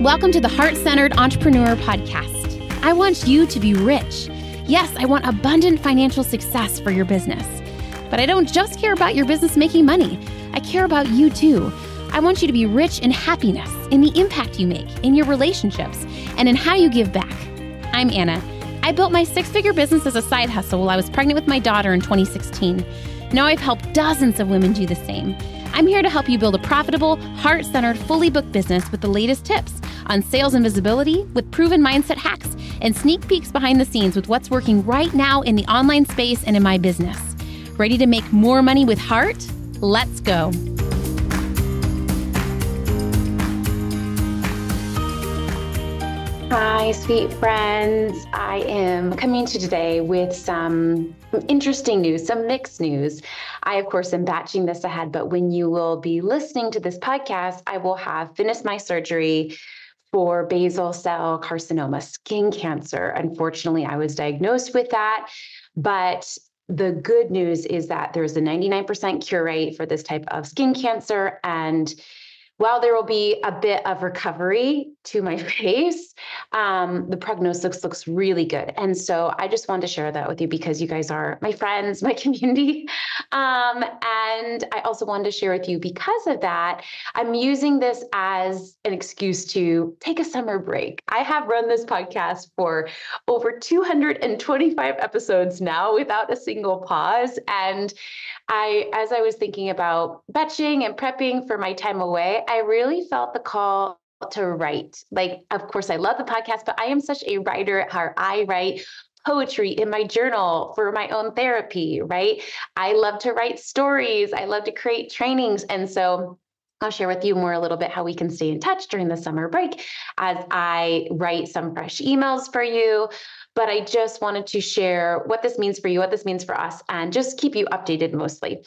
Welcome to the Heart-Centered Entrepreneur Podcast. I want you to be rich. Yes, I want abundant financial success for your business. But I don't just care about your business making money. I care about you too. I want you to be rich in happiness, in the impact you make, in your relationships, and in how you give back. I'm Anna. I built my six-figure business as a side hustle while I was pregnant with my daughter in 2016. Now I've helped dozens of women do the same. I'm here to help you build a profitable, heart-centered, fully booked business with the latest tips on sales and visibility, with proven mindset hacks, and sneak peeks behind the scenes with what's working right now in the online space and in my business. Ready to make more money with heart? Let's go. Hi, sweet friends. I am coming to you today with some interesting news, some mixed news. I, of course, am batching this ahead, but when you will be listening to this podcast, I will have finished my surgery for basal cell carcinoma, skin cancer. Unfortunately, I was diagnosed with that, but the good news is that there's a 99% cure rate for this type of skin cancer. And while there will be a bit of recovery to my face, the prognosis looks really good. And so I just wanted to share that with you because you guys are my friends, my community. And I also wanted to share with you because of that, I'm using this as an excuse to take a summer break. I have run this podcast for over 225 episodes now without a single pause. And as I was thinking about batching and prepping for my time away, I really felt the call to write. Like, of course, I love the podcast, but I am such a writer at heart. I write poetry in my journal for my own therapy, right? I love to write stories. I love to create trainings. And so I'll share with you more a little bit how we can stay in touch during the summer break as I write some fresh emails for you. But I just wanted to share what this means for you, what this means for us, and just keep you updated mostly.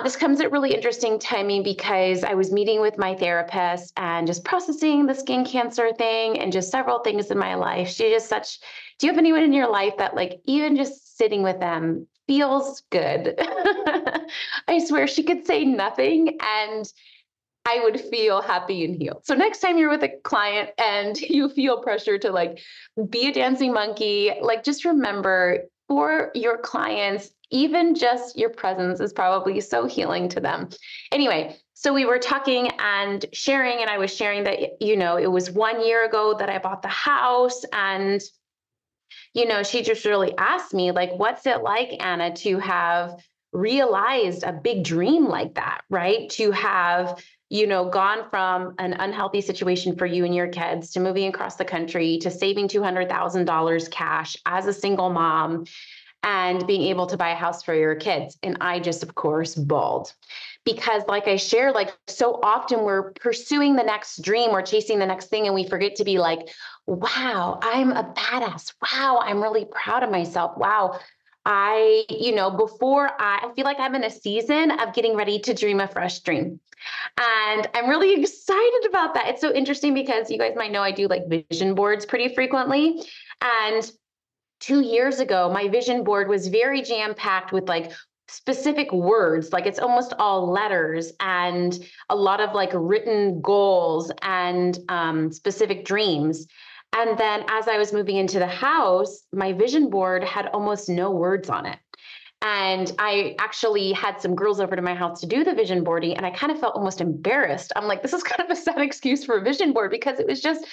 This comes at really interesting timing because I was meeting with my therapist and just processing the skin cancer thing and just several things in my life. She's just such, do you have anyone in your life that like even just sitting with them feels good? I swear she could say nothing and I would feel happy and healed. So next time you're with a client and you feel pressure to like be a dancing monkey, like just remember for your clients, even just your presence is probably so healing to them. Anyway, so we were talking and sharing, and I was sharing that, it was 1 year ago that I bought the house. And, she just really asked me, like, what's it like, Anna, to have realized a big dream like that, right? To have gone from an unhealthy situation for you and your kids to moving across the country to saving $200,000 cash as a single mom and being able to buy a house for your kids. And I just, of course, bawled because like I share, like so often we're pursuing the next dream or chasing the next thing. And we forget to be like, wow, I'm a badass. Wow, I'm really proud of myself. Wow. I feel like I'm in a season of getting ready to dream a fresh dream. And I'm really excited about that. It's so interesting because you guys might know I do like vision boards pretty frequently. And 2 years ago, my vision board was very jam-packed with like specific words, like it's almost all letters and a lot of like written goals and specific dreams. And then as I was moving into the house, my vision board had almost no words on it. And I actually had some girls over to my house to do the vision boarding, and I kind of felt almost embarrassed. I'm like, this is kind of a sad excuse for a vision board because it was just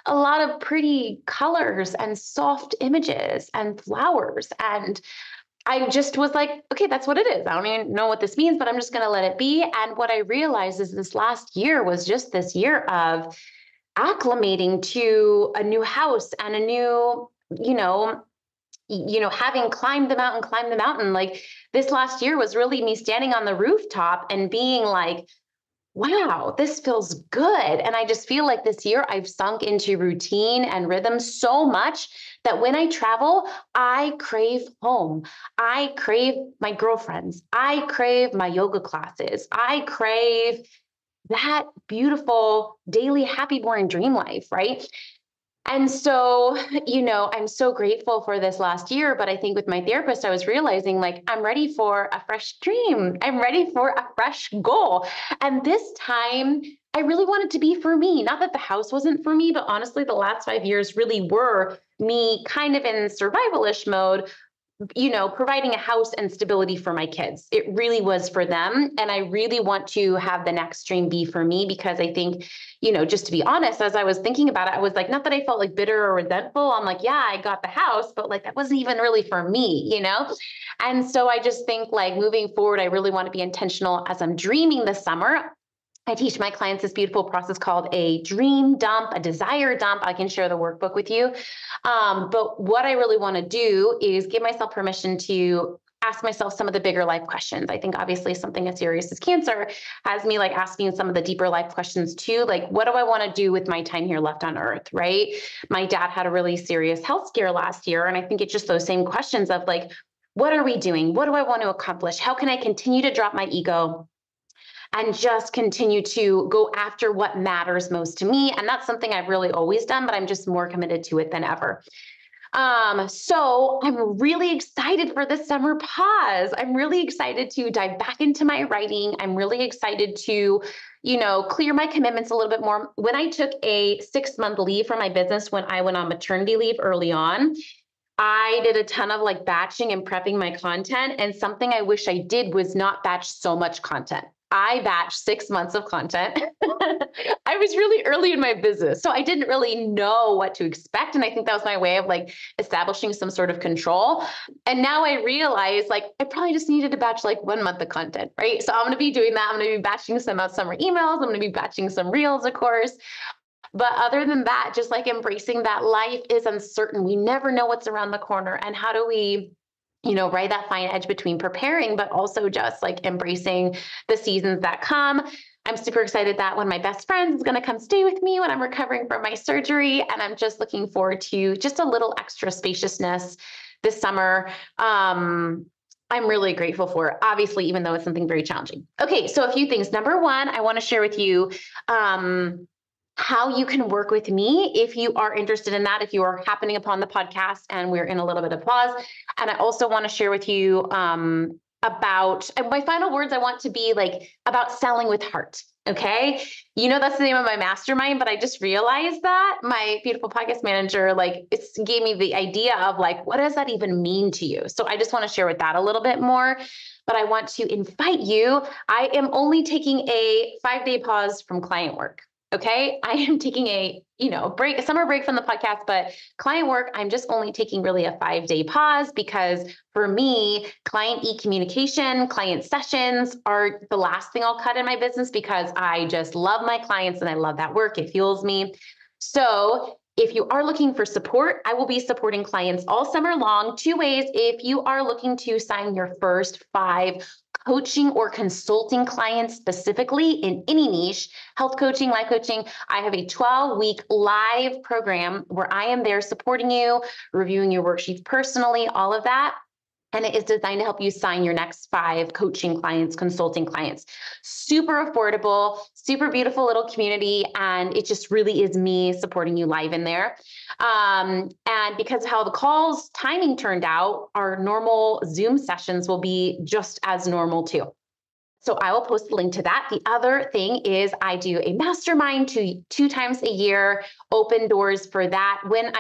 a lot of pretty colors and soft images and flowers. And I just was like, okay, that's what it is. I don't even know what this means, but I'm just going to let it be. And what I realized is this last year was just this year of acclimating to a new house and a new, having climbed the mountain, like this last year was really me standing on the rooftop and being like, wow, this feels good. And I just feel like this year I've sunk into routine and rhythm so much that when I travel, I crave home. I crave my girlfriends. I crave my yoga classes. I crave that beautiful daily happy boring dream life, right? And so, I'm so grateful for this last year, but I think with my therapist, I was realizing like, I'm ready for a fresh dream. I'm ready for a fresh goal. And this time I really wanted to be for me. Not that the house wasn't for me, but honestly, the last 5 years really were me kind of in survivalish mode, providing a house and stability for my kids. It really was for them. And I really want to have the next stream be for me, because I think, just to be honest, as I was thinking about it, I was like, not that I felt like bitter or resentful. I'm like, yeah, I got the house, but like, that wasn't even really for me. And so I just think like moving forward, I really want to be intentional as I'm dreaming this summer. I teach my clients this beautiful process called a dream dump, a desire dump. I can share the workbook with you. But what I really want to do is give myself permission to ask myself some of the bigger life questions. I think obviously something as serious as cancer has me like asking some of the deeper life questions too. Like, what do I want to do with my time here left on earth, right? My dad had a really serious health scare last year. And I think it's just those same questions of like, what are we doing? What do I want to accomplish? How can I continue to drop my ego and just continue to go after what matters most to me? And that's something I've really always done, but I'm just more committed to it than ever. So I'm really excited for this summer pause. I'm really excited to dive back into my writing. I'm really excited to, clear my commitments a little bit more. When I took a 6-month leave from my business, when I went on maternity leave early on, I did a ton of like batching and prepping my content. And something I wish I did was not batch so much content. I batched 6 months of content. I was really early in my business, so I didn't really know what to expect. And I think that was my way of like establishing some sort of control. And now I realize like I probably just needed to batch like 1 month of content, right? So I'm going to be doing that. I'm going to be batching some summer emails. I'm going to be batching some reels, of course. But other than that, just like embracing that life is uncertain. We never know what's around the corner. And how do we ride that fine edge between preparing, but also just like embracing the seasons that come. I'm super excited that one of my best friends is going to come stay with me when I'm recovering from my surgery. And I'm just looking forward to just a little extra spaciousness this summer. I'm really grateful for it, obviously, even though it's something very challenging. Okay, so a few things. Number one, I want to share with you how you can work with me if you are interested in that, if you are happening upon the podcast and we're in a little bit of pause. And I also want to share with you about, and my final words I want to be like about selling with heart. Okay. That's the name of my mastermind, but I just realized that my beautiful podcast manager, gave me the idea of like, what does that even mean to you? So I just want to share with that a little bit more, but I want to invite you. I am only taking a 5-day pause from client work. Okay. I am taking a summer break from the podcast, but client work, I'm just only taking really a 5-day pause because for me, client e-communication, client sessions are the last thing I'll cut in my business because I just love my clients and I love that work. It fuels me. So if you are looking for support, I will be supporting clients all summer long 2 ways. If you are looking to sign your first 5 coaching or consulting clients specifically in any niche, health coaching, life coaching, I have a 12-week live program where I am there supporting you, reviewing your worksheets personally, all of that. And it is designed to help you sign your next 5 coaching clients, consulting clients. Super affordable, super beautiful little community. And it just really is me supporting you live in there. And because of how the calls timing turned out, our normal Zoom sessions will be just as normal too. So I will post the link to that. The other thing is I do a mastermind 2 times a year, open doors for that. When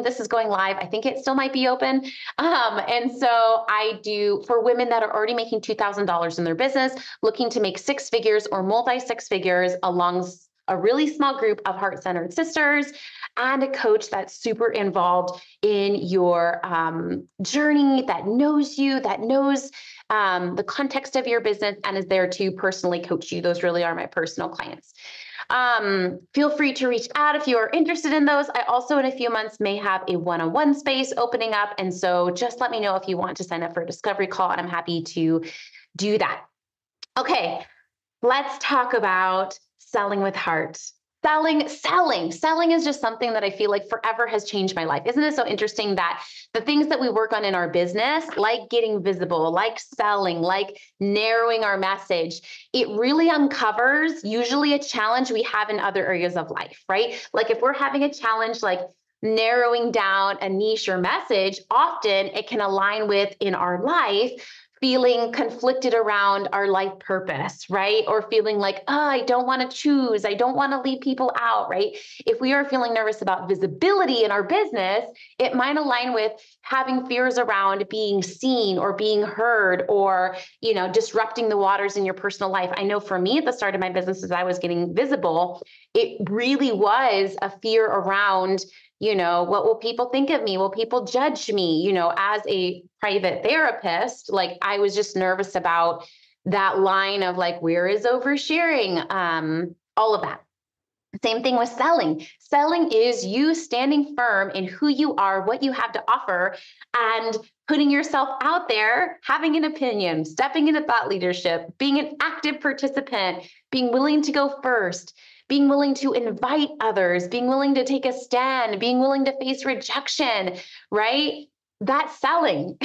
this is going live, I think it still might be open. And so I do for women that are already making $2,000 in their business, looking to make 6 figures or multi-6 figures along a really small group of heart-centered sisters and a coach that's super involved in your journey, that knows you, that knows the context of your business and is there to personally coach you. Those really are my personal clients. Feel free to reach out if you are interested in those. I also, in a few months, may have a one-on-one space opening up. And so just let me know if you want to sign up for a discovery call, and I'm happy to do that. Okay, let's talk about selling with heart. Selling is just something that I feel like forever has changed my life. Isn't it so interesting that the things that we work on in our business, like getting visible, like selling, like narrowing our message, it really uncovers usually a challenge we have in other areas of life, right? Like if we're having a challenge, like narrowing down a niche or message, often it can align with in our life feeling conflicted around our life purpose, right? Or feeling like, oh, I don't want to choose. I don't want to leave people out, right? If we are feeling nervous about visibility in our business, it might align with having fears around being seen or being heard or, disrupting the waters in your personal life. I know for me at the start of my business, as I was getting visible, it really was a fear around, what will people think of me? Will people judge me? As a private therapist, like I was just nervous about that line of like, where is oversharing? All of that. Same thing with selling. Selling is you standing firm in who you are, what you have to offer, and putting yourself out there, having an opinion, stepping into thought leadership, being an active participant, being willing to go first, being willing to invite others, being willing to take a stand, being willing to face rejection, right? That's selling.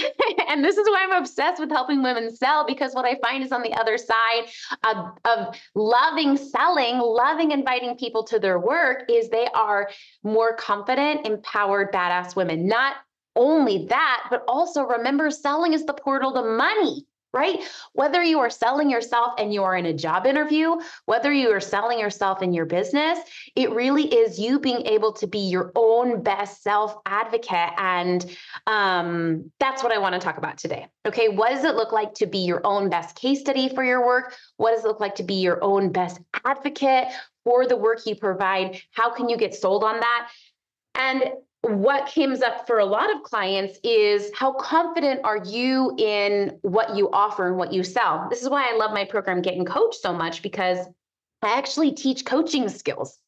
And this is why I'm obsessed with helping women sell, because what I find is on the other side of loving selling, loving inviting people to their work, is they are more confident, empowered, badass women. Not only that, but also remember, selling is the portal to money. Right? Whether you are selling yourself and you are in a job interview, whether you are selling yourself in your business, it really is you being able to be your own best self advocate. And that's what I want to talk about today. Okay. What does it look like to be your own best case study for your work? What does it look like to be your own best advocate for the work you provide? How can you get sold on that? And what comes up for a lot of clients is, how confident are you in what you offer and what you sell? This is why I love my program, Get and Coach, so much, because I actually teach coaching skills.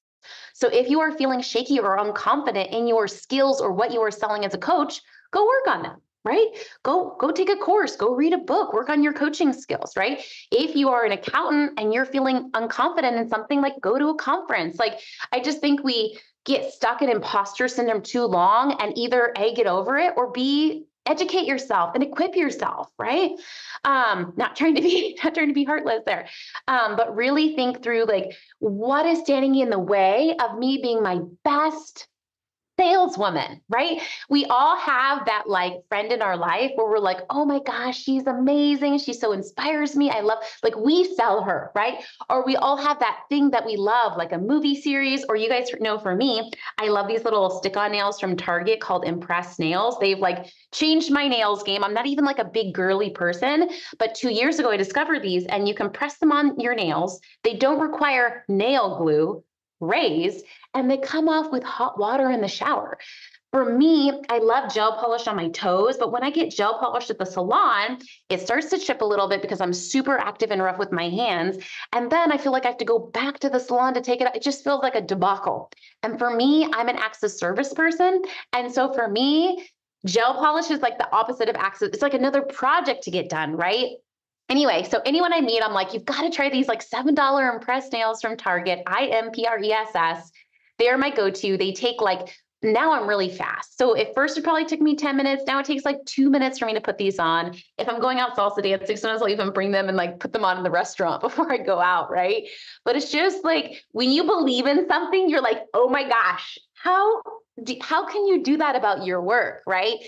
So if you are feeling shaky or unconfident in your skills or what you are selling as a coach, go work on them. Right? Go take a course, go read a book, work on your coaching skills, right? If you are an accountant and you're feeling unconfident in something, like go to a conference. Like, I just think we get stuck in imposter syndrome too long, and either A, get over it, or B, educate yourself and equip yourself, right? Not trying to be heartless there. But really think through, like, what is standing in the way of me being my best saleswoman, right? We all have that like friend in our life where we're like, oh my gosh, she's amazing. She so inspires me. I love, like, we sell her, right? Or we all have that thing that we love, like a movie series, or you guys know, for me, I love these little stick-on nails from Target called Impress nails. They've like changed my nails game. I'm not even like a big girly person, but 2 years ago, I discovered these, and you can press them on your nails. They don't require nail glue, raise, and they come off with hot water in the shower. For me, I love gel polish on my toes, but when I get gel polish at the salon, it starts to chip a little bit because I'm super active and rough with my hands. And then I feel like I have to go back to the salon to take it out. It just feels like a debacle. And for me, I'm an acts of service person. And so for me, gel polish is like the opposite of acts. It's like another project to get done, right? Anyway, so anyone I meet, I'm like, you've got to try these like $7 Impress nails from Target, IMPRESS. They're my go-to. They take like, now I'm really fast. So at first it probably took me 10 minutes. Now it takes like 2 minutes for me to put these on. If I'm going out salsa dancing, sometimes I'll even bring them and like put them on in the restaurant before I go out, right? But it's just like, when you believe in something, you're like, oh my gosh, how can you do that about your work, right?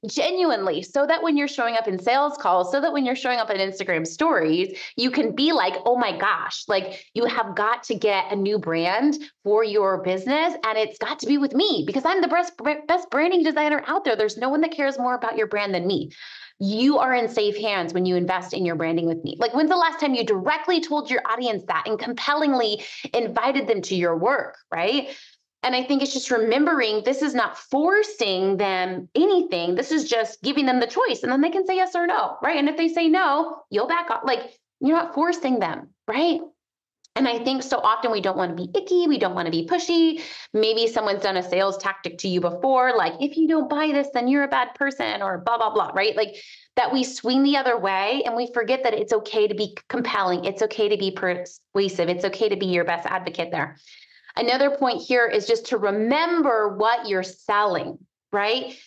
Genuinely, so that when you're showing up in sales calls, so that when you're showing up in Instagram stories, you can be like, oh my gosh, like, you have got to get a new brand for your business, and it's got to be with me, because I'm the best branding designer out there. There's no one that cares more about your brand than me. You are in safe hands when you invest in your branding with me. Like, when's the last time you directly told your audience that and compellingly invited them to your work, right? And I think it's just remembering, this is not forcing them anything. This is just giving them the choice, and then they can say yes or no, right? And if they say no, you'll back off. Like, you're not forcing them, right? And I think so often we don't want to be icky. We don't want to be pushy. Maybe someone's done a sales tactic to you before, like, if you don't buy this, then you're a bad person, or blah, blah, blah, right? Like, that we swing the other way, and we forget that it's okay to be compelling. It's okay to be persuasive. It's okay to be your best advocate there. Another point here is just to remember what you're selling, right?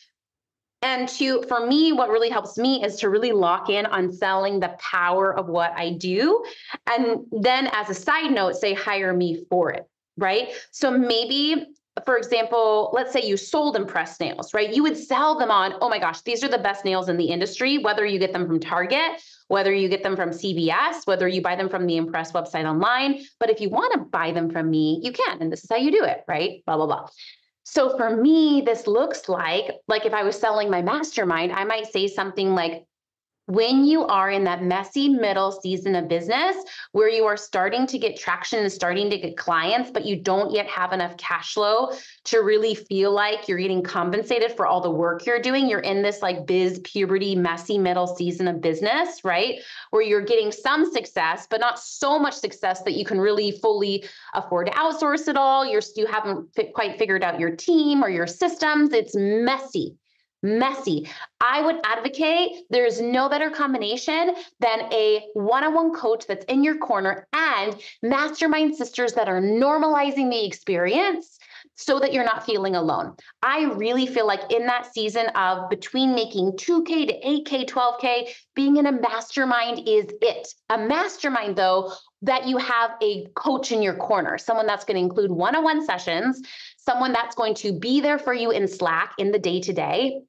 And for me, what really helps me is to really lock in on selling the power of what I do. And then, as a side note, say, hire me for it, right? So maybe for example, let's say you sold impressed nails, right? You would sell them on, oh my gosh, these are the best nails in the industry, whether you get them from Target, whether you get them from CVS, whether you buy them from the Impress website online. But if you want to buy them from me, you can. And this is how you do it, right? Blah, blah, blah. So for me, this looks like if I was selling my mastermind, I might say something like, when you are in that messy middle season of business where you are starting to get traction and starting to get clients, but you don't yet have enough cash flow to really feel like you're getting compensated for all the work you're doing, you're in this like biz puberty, messy middle season of business, right? Where you're getting some success, but not so much success that you can really fully afford to outsource it all. You haven't quite figured out your team or your systems. It's messy. I would advocate there's no better combination than a one-on-one coach that's in your corner and mastermind sisters that are normalizing the experience so that you're not feeling alone. I really feel like in that season of between making 2K to 8K, 12K, being in a mastermind is it. A mastermind, though, that you have a coach in your corner, someone that's going to include one-on-one sessions, someone that's going to be there for you in Slack in the day-to-day.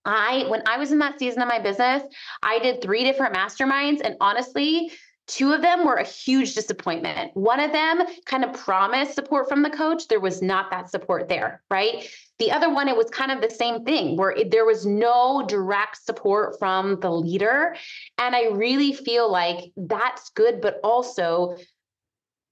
When I was in that season of my business, I did 3 different masterminds, and honestly, 2 of them were a huge disappointment. One of them kind of promised support from the coach. There was not that support there, right? The other one, it was kind of the same thing where there was no direct support from the leader. And I really feel like that's good, but also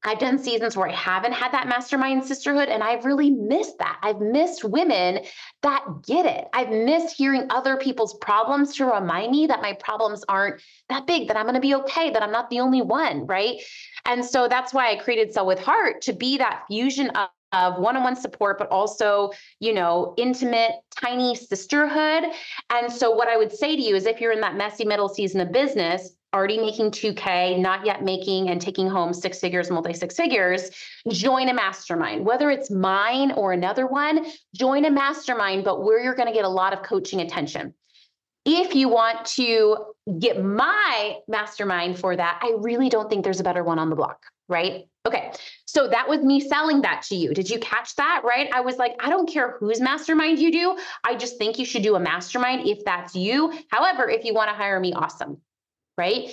I've done seasons where I haven't had that mastermind sisterhood, and I've really missed that. I've missed women that get it. I've missed hearing other people's problems to remind me that my problems aren't that big, that I'm going to be okay, that I'm not the only one, right? And so that's why I created Sell with Heart, to be that fusion of one-on-one support, but also, intimate, tiny sisterhood. And so what I would say to you is if you're in that messy middle season of business, already making 2K, not yet making and taking home 6 figures, multi-6 figures, join a mastermind, whether it's mine or another one, join a mastermind, but where you're going to get a lot of coaching attention. If you want to get my mastermind for that, I really don't think there's a better one on the block, right? Okay, so that was me selling that to you. Did you catch that, right? I was like, I don't care whose mastermind you do. I just think you should do a mastermind if that's you. However, if you want to hire me, awesome. Right?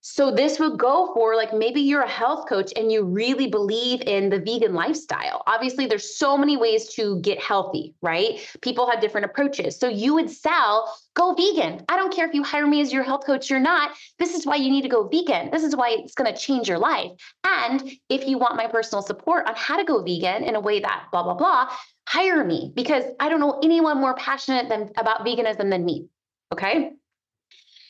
So this would go for like, maybe you're a health coach and you really believe in the vegan lifestyle. Obviously, there's so many ways to get healthy, right? People have different approaches. So you would sell, go vegan. I don't care if you hire me as your health coach or not. This is why you need to go vegan. This is why it's going to change your life. And if you want my personal support on how to go vegan in a way that blah, blah, blah, hire me, because I don't know anyone more passionate about veganism than me. Okay.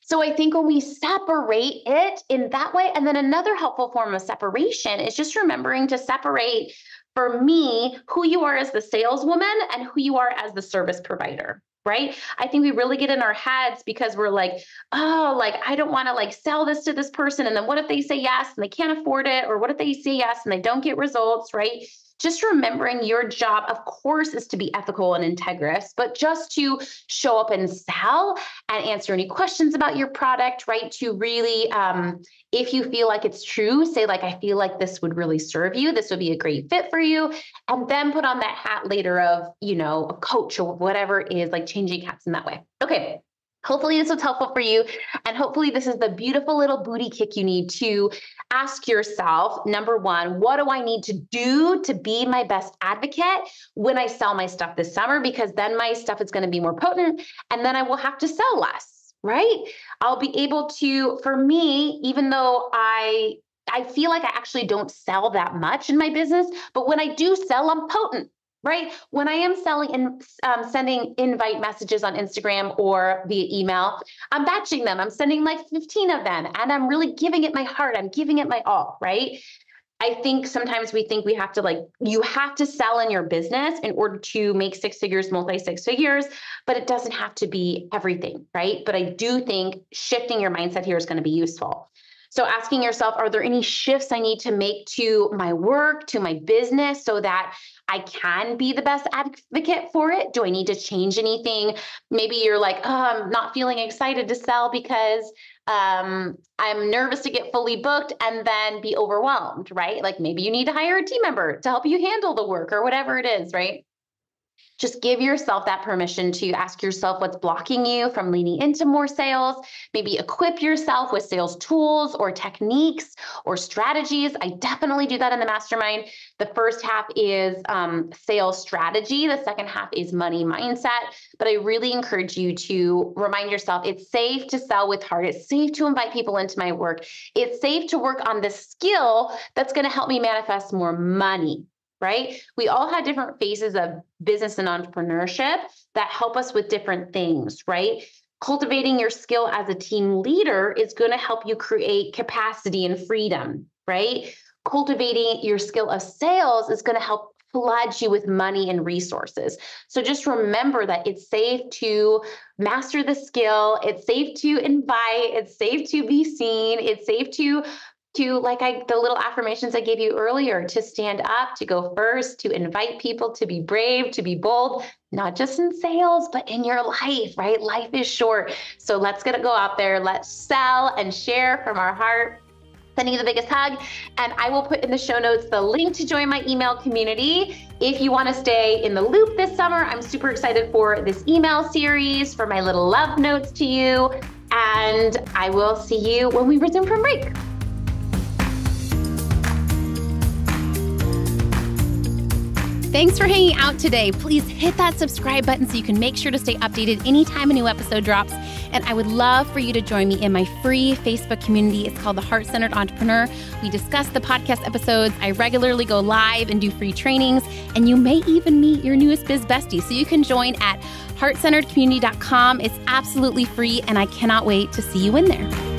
So I think when we separate it in that way, and then another helpful form of separation is just remembering to separate, for me, who you are as the saleswoman and who you are as the service provider, right? I think we really get in our heads because we're like, oh, like, I don't want to like sell this to this person. And then what if they say yes and they can't afford it? Or what if they say yes and they don't get results, right? Just remembering your job, of course, is to be ethical and integrous, but just to show up and sell and answer any questions about your product, right? To really, if you feel like it's true, say like, I feel like this would really serve you. This would be a great fit for you. And then put on that hat later of, a coach or whatever it is, like changing hats in that way. Okay. Hopefully this was helpful for you. And hopefully this is the beautiful little booty kick you need to ask yourself, number one, what do I need to do to be my best advocate when I sell my stuff this summer? Because then my stuff is going to be more potent and then I will have to sell less, right? I'll be able to, for me, even though I feel like I actually don't sell that much in my business, but when I do sell, I'm potent. Right? When I am selling and sending invite messages on Instagram or via email, I'm batching them. I'm sending like 15 of them and I'm really giving it my heart. I'm giving it my all, right? I think sometimes we think we have to you have to sell in your business in order to make 6 figures, multi-6 figures, but it doesn't have to be everything, right? But I do think shifting your mindset here is going to be useful. So asking yourself, are there any shifts I need to make to my work, to my business so that I can be the best advocate for it? Do I need to change anything? Maybe you're like, oh, I'm not feeling excited to sell because I'm nervous to get fully booked and then be overwhelmed, right? Like maybe you need to hire a team member to help you handle the work or whatever it is, right? Just give yourself that permission to ask yourself what's blocking you from leaning into more sales. Maybe equip yourself with sales tools or techniques or strategies. I definitely do that in the mastermind. The first half is sales strategy. The second half is money mindset. But I really encourage you to remind yourself it's safe to sell with heart. It's safe to invite people into my work. It's safe to work on the skill that's going to help me manifest more money. Right? We all have different phases of business and entrepreneurship that help us with different things, right? Cultivating your skill as a team leader is going to help you create capacity and freedom, right? Cultivating your skill of sales is going to help flood you with money and resources. So just remember that it's safe to master the skill. It's safe to invite. It's safe to be seen. It's safe to the little affirmations I gave you earlier, to stand up, to go first, to invite people, to be brave, to be bold, not just in sales, but in your life, right? Life is short. So let's go out there. Let's sell and share from our heart. Sending you the biggest hug. And I will put in the show notes the link to join my email community. If you want to stay in the loop this summer, I'm super excited for this email series, for my little love notes to you. And I will see you when we resume from break. Thanks for hanging out today. Please hit that subscribe button so you can make sure to stay updated anytime a new episode drops. And I would love for you to join me in my free Facebook community. It's called The Heart-Centered Entrepreneur. We discuss the podcast episodes. I regularly go live and do free trainings. And you may even meet your newest biz bestie. So you can join at heartcenteredcommunity.com. It's absolutely free, and I cannot wait to see you in there.